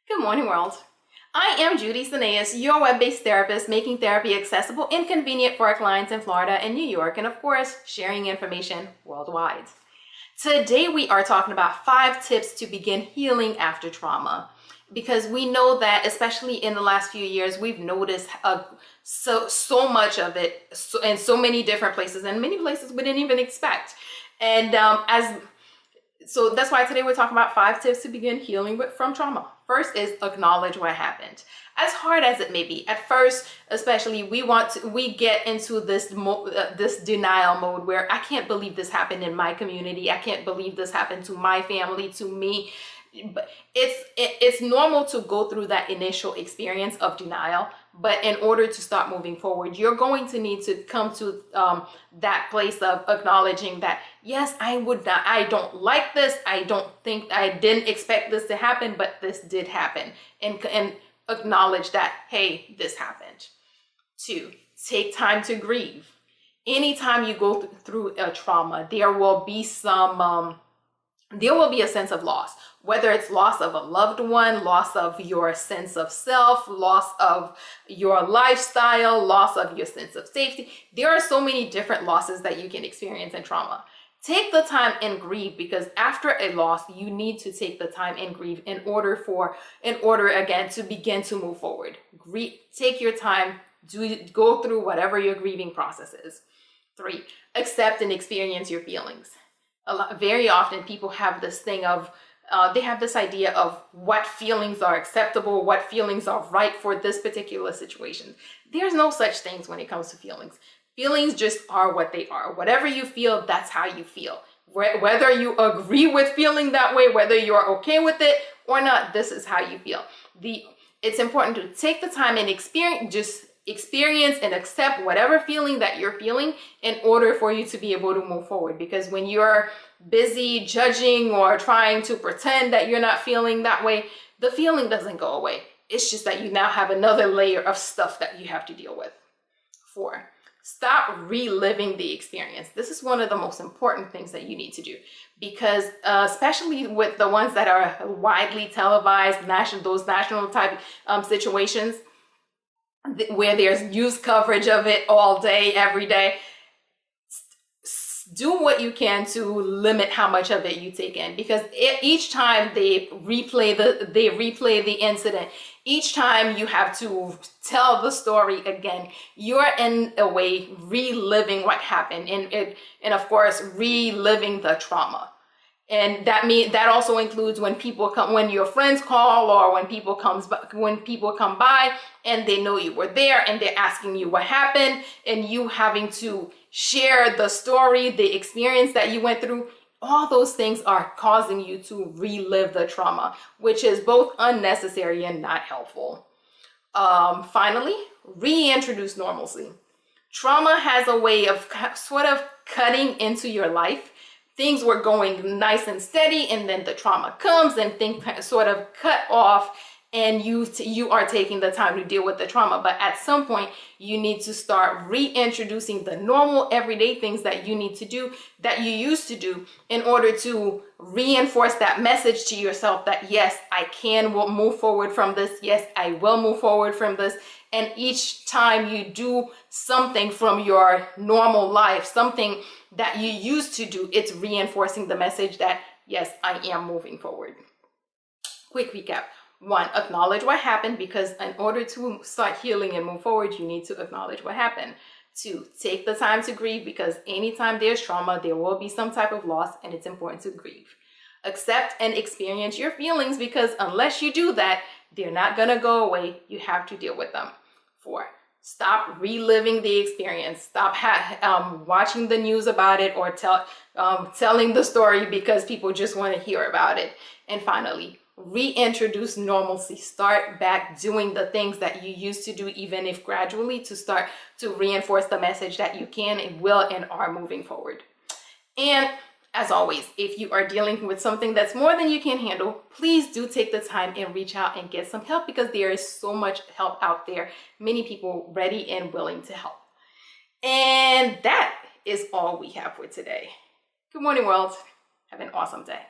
Good morning, world. I am Judy Sineas, your web-based therapist, making therapy accessible and convenient for our clients in Florida and New York, and of course, sharing information worldwide. Today, we are talking about 5 tips to begin healing after trauma, because we know that, especially in the last few years, we've noticed so much of it in so many different places, and many places we didn't even expect. And so that's why today we're talking about 5 tips to begin healing from trauma. First is acknowledge what happened. As hard as it may be, at first, especially, we get into this denial mode where I can't believe this happened in my community. I can't believe this happened to my family, to me. But it's normal to go through that initial experience of denial, but in order to start moving forward, you're going to need to come to that place of acknowledging that, yes, I don't like this. I didn't expect this to happen, but this did happen, and acknowledge that, hey, this happened. 2, take time to grieve. Anytime you go through a trauma, there will be a sense of loss, whether it's loss of a loved one, loss of your sense of self, loss of your lifestyle, loss of your sense of safety. There are so many different losses that you can experience in trauma. Take the time and grieve, because after a loss, you need to take the time and grieve in order again to begin to move forward. Take your time, go through whatever your grieving process is. 3, accept and experience your feelings. Very often people have this thing of, they have this idea of what feelings are acceptable, what feelings are right for this particular situation. There's no such things when it comes to feelings. Feelings just are what they are. Whatever you feel, that's how you feel. Whether you agree with feeling that way, whether you're okay with it or not, this is how you feel. It's important to take the time and experience and accept whatever feeling that you're feeling in order for you to be able to move forward. Because when you're busy judging or trying to pretend that you're not feeling that way, the feeling doesn't go away. It's just that you now have another layer of stuff that you have to deal with. 4, stop reliving the experience. This is one of the most important things that you need to do, because especially with the ones that are widely televised, those national type situations, where there's news coverage of it all day, every day. Do what you can to limit how much of it you take in, because each time they replay the incident, each time you have to tell the story again, you're in a way reliving what happened, and of course reliving the trauma. And that also includes when your friends call, or when people come by and they know you were there and they're asking you what happened, and you having to share the story, the experience that you went through. All those things are causing you to relive the trauma, which is both unnecessary and not helpful. Finally, reintroduce normalcy. Trauma has a way of sort of cutting into your life. Things were going nice and steady, and then the trauma comes and things sort of cut off, and you are taking the time to deal with the trauma. But at some point, you need to start reintroducing the normal everyday things that you need to do, that you used to do, in order to reinforce that message to yourself that, yes, I can move forward from this. Yes, I will move forward from this. And each time you do something from your normal life, something that you used to do, it's reinforcing the message that, yes, I am moving forward. Quick recap. 1, acknowledge what happened, because in order to start healing and move forward, you need to acknowledge what happened. 2, take the time to grieve, because anytime there's trauma, there will be some type of loss, and it's important to grieve. Accept and experience your feelings, because unless you do that, they're not going to go away. You have to deal with them. 4, stop reliving the experience. Stop watching the news about it, or telling the story because people just want to hear about it. And finally, reintroduce normalcy. Start back doing the things that you used to do, even if gradually, to start to reinforce the message that you can and will and are moving forward. And as always, if you are dealing with something that's more than you can handle, please do take the time and reach out and get some help, because there is so much help out there. Many people ready and willing to help. And that is all we have for today. Good morning, world. Have an awesome day.